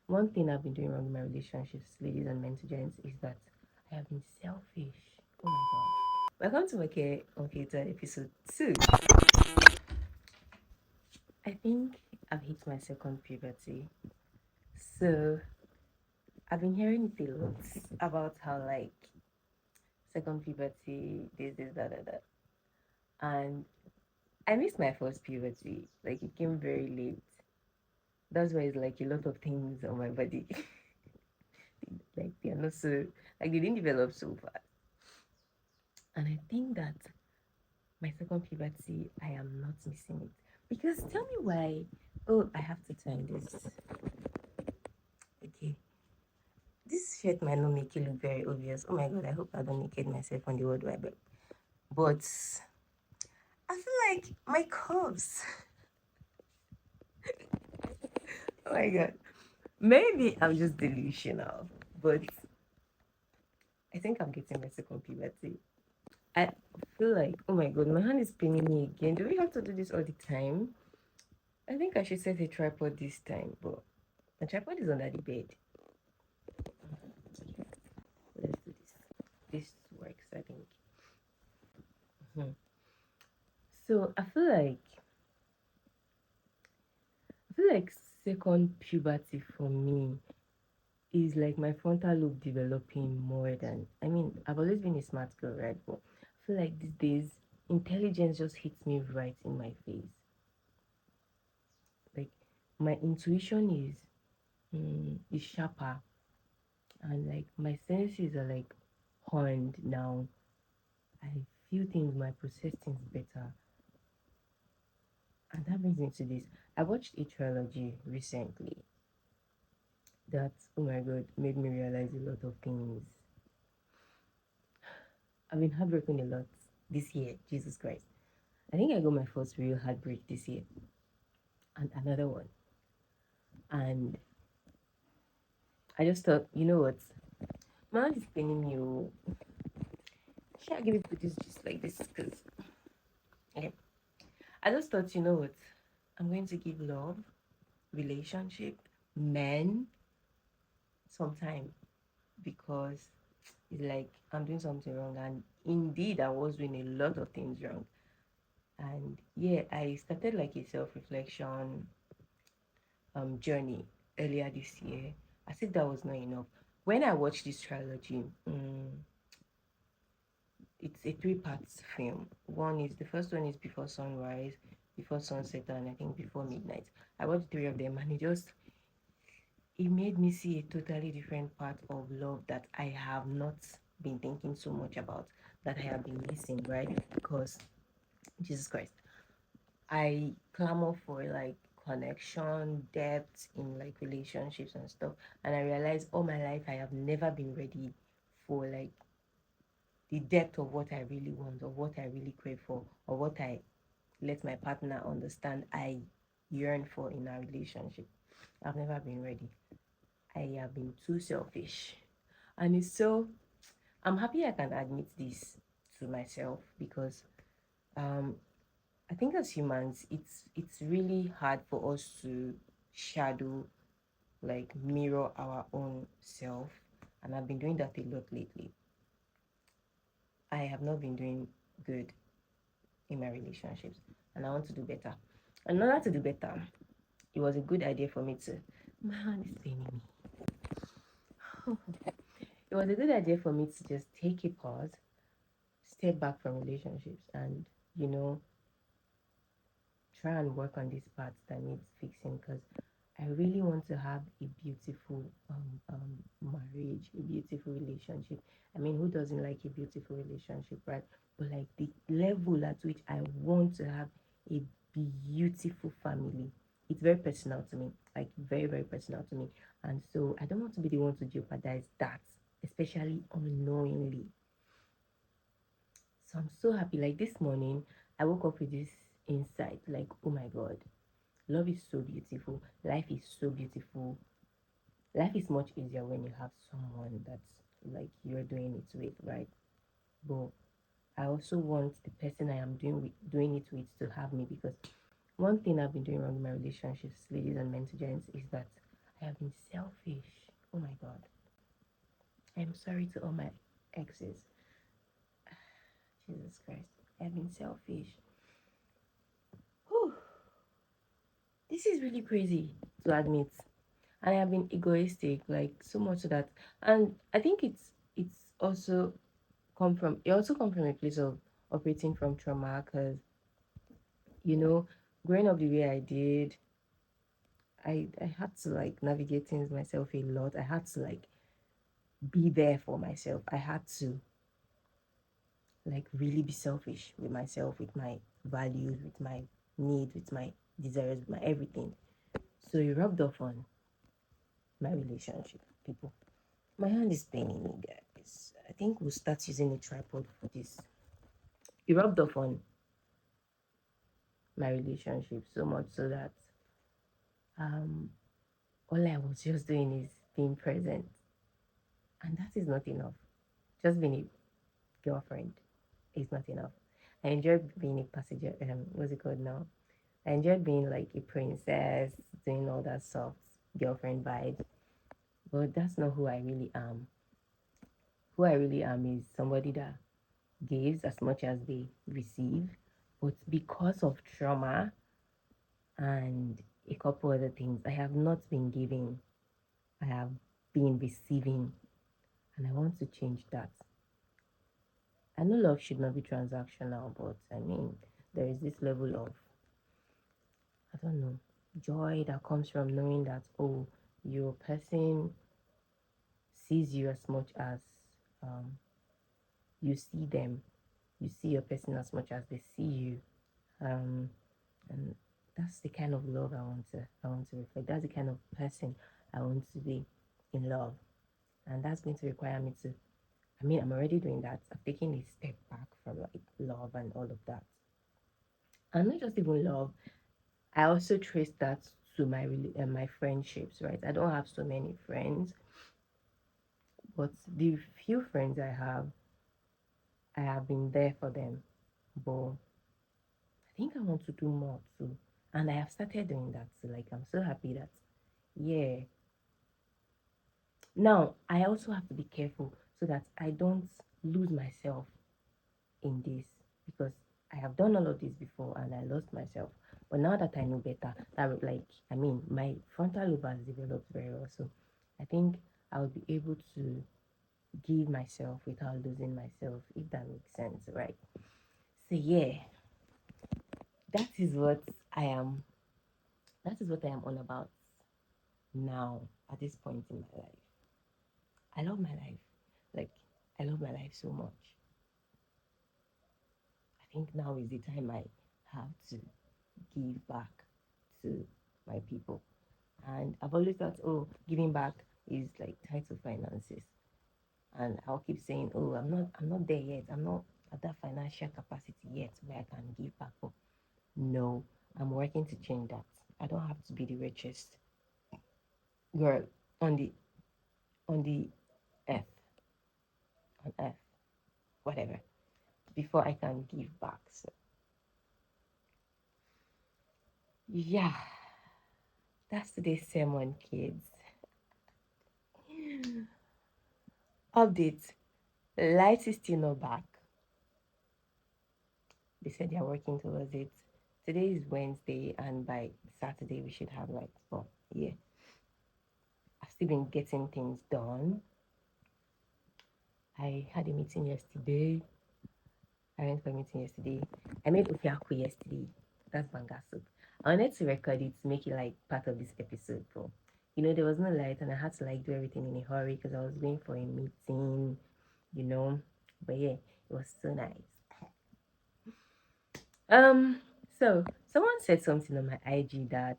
One thing I've been doing wrong in my relationships, ladies and men to gents, is that I have been selfish. Oh my god. Welcome to my care on filter episode 2. I think I've hit my second puberty. So I've been hearing it a lot about how like second puberty, this, that. And I missed my first puberty. Like it came very late. That's why it's like a lot of things on my body. Like they are not so like they didn't develop so fast. And I think that my second puberty, I am not missing it. Because tell me why. Oh, I have to turn this. Okay. This shirt might not make it look very obvious. Oh my god, I hope I don't naked myself on the World Wide Web. But I feel like my curves. Oh my god. Maybe I'm just delusional. But I think I'm getting my second puberty. I feel like, oh my god, my hand is paining me again. Do we have to do this all the time? I think I should set a tripod this time, but the tripod is under the bed. Let's do this. This works, I think. Mhm. So I feel like second puberty for me is like my frontal lobe developing more than I've always been a smart girl, right? But I feel like these days intelligence just hits me right in my face. Like my intuition is sharper, and like my senses are like honed now. I feel things, my process things better. And that brings me to this. I watched a trilogy recently that, oh my god, made me realize a lot of things. I've been heartbroken a lot this year, Jesus Christ. I think I got my first real heartbreak this year, and another one. And I just thought, you know what? My hand is paining me. Oh. Should I give it this just like this? Because, okay. I just thought, you know what? I'm going to give love, relationship, men some time because it's like I'm doing something wrong. And indeed, I was doing a lot of things wrong. And yeah, I started like a self reflection journey earlier this year. As if that was not enough. When I watched this trilogy, it's a three-part film. The first one is before sunrise, before sunset, and I think before midnight. I watched three of them, and it made me see a totally different part of love that I have not been thinking so much about, that I have been missing, right? Because Jesus Christ, I clamor for like connection, depth in like relationships and stuff, and I realized all my life I have never been ready for like the depth of what I really want, or what I really crave for, or what I let my partner understand I yearn for in our relationship. I've never been ready. I have been too selfish. And it's so, I'm happy I can admit this to myself because um I think as humans it's really hard for us to shadow, like mirror our own self. And I've been doing that a lot lately. I have not been doing good in my relationships, and I want to do better. In order to do better, it was a good idea for me to, my hand is paining me. It was a good idea for me to just take a pause, step back from relationships, and you know try and work on this part that needs fixing, because I really want to have a beautiful marriage, a beautiful relationship. I mean, who doesn't like a beautiful relationship, right? But like the level at which I want to have a beautiful family, it's very personal to me, like very, very personal to me. And so I don't want to be the one to jeopardize that, especially unknowingly. So I'm so happy. Like this morning, I woke up with this insight like, oh my God, love is so beautiful. Life is so beautiful. Life is much easier when you have someone that's like you're doing it with, right? But I also want the person I am doing it with to have me, because one thing I've been doing wrong in my relationships, ladies and men to gents, is that I have been selfish. Oh my God. I'm sorry to all my exes. Jesus Christ. I've been selfish. Whew. This is really crazy to admit. And I have been egoistic, like so much so that, and I think it's also come from a place of operating from trauma, because you know, growing up the way I did, I had to like navigate things myself a lot. I had to like be there for myself. I had to like really be selfish with myself, with my values, with my needs, with my desires, with my everything. So it rubbed off on my relationship, people. My hand is paining me, guys. I think we'll start using a tripod for this. It rubbed off on my relationship so much so that um all I was just doing is being present. And that is not enough. Just being a girlfriend is not enough. I enjoy being a passenger, what's it called now? I enjoy being like a princess, doing all that soft girlfriend vibes. But that's not who I really am. Who I really am is somebody that gives as much as they receive. But because of trauma and a couple other things, I have not been giving. I have been receiving. And I want to change that. I know love should not be transactional, but I mean, there is this level of, I don't know, joy that comes from knowing that, oh, your person sees you as much as um, you see them. You see your person as much as they see you. Um, and that's the kind of love I want to reflect. That's the kind of person I want to be in love. And that's going to require me to, I mean, I'm already doing that. I've taken a step back from like love and all of that. And not just even love, I also trace that to my friendships, right? I don't have so many friends, but the few friends I have been there for them. But I think I want to do more too. And I have started doing that. So like I'm so happy that yeah. Now I also have to be careful so that I don't lose myself in this, because I have done all of this before and I lost myself. But now that I know better, that like I mean my frontal lobe has developed very well. So I think I'll be able to give myself without losing myself, if that makes sense, right? So yeah, that is what I am that is what I am all about now at this point in my life. I love my life. Like I love my life so much. I think now is the time I have to give back to my people. And I've always thought, oh, giving back is like tied to finances. And I'll keep saying, oh, I'm not there yet. I'm not at that financial capacity yet where I can give back. But no, I'm working to change that. I don't have to be the richest girl on the earth, on earth, whatever, before I can give back. So yeah, that's today's sermon, kids. Update. Light is still not back. They said they're working towards it. Today is Wednesday, and by Saturday we should have lights. But yeah, I've still been getting things done. I had a meeting yesterday. I went for a meeting yesterday. I made ofiaku yesterday. That's banga soup. I wanted to record it to make it like part of this episode, but there was no light, and I had to like do everything in a hurry because I was going for a meeting, you know. But yeah, it was so nice. Um, so someone said something on my IG that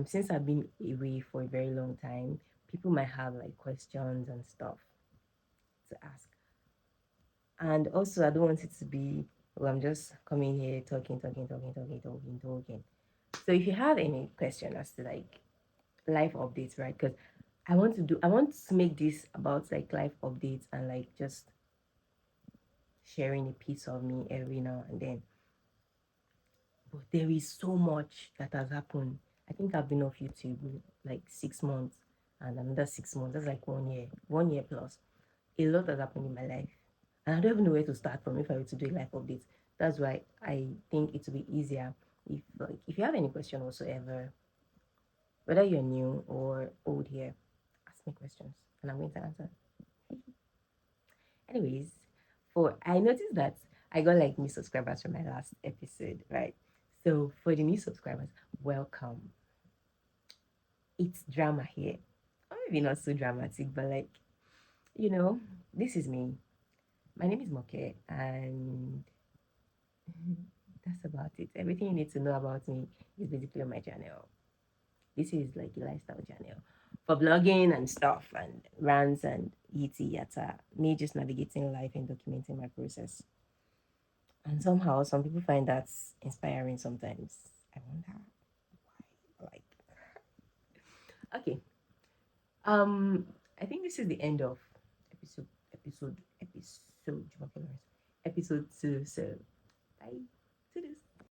since I've been away for a very long time, people might have like questions and stuff to ask. And also I don't want it to be, well, I'm just coming here talking. So if you have any question as to like life updates, right? Because I want to make this about like life updates and like just sharing a piece of me every now and then. But there is so much that has happened. I think I've been off YouTube like 6 months and another 6 months. That's like 1 year, 1 year plus. A lot has happened in my life. And I don't even know where to start from if I were to do a life update. That's why I think it will be easier if you have any question whatsoever, whether you're new or old here, ask me questions and I'm going to answer. Anyways, for I noticed that I got like new subscribers from my last episode, right? So for the new subscribers, welcome. It's drama here. Or maybe not so dramatic, but like, you know, this is me. My name is Moke, and that's about it. Everything you need to know about me is basically on my channel. This is like a lifestyle channel for blogging and stuff and rants and yiti yata. Me just navigating life and documenting my process. And somehow some people find that inspiring sometimes. I wonder why. Like, okay. Um, I think this is the end of episode episode episode 2. So bye to this.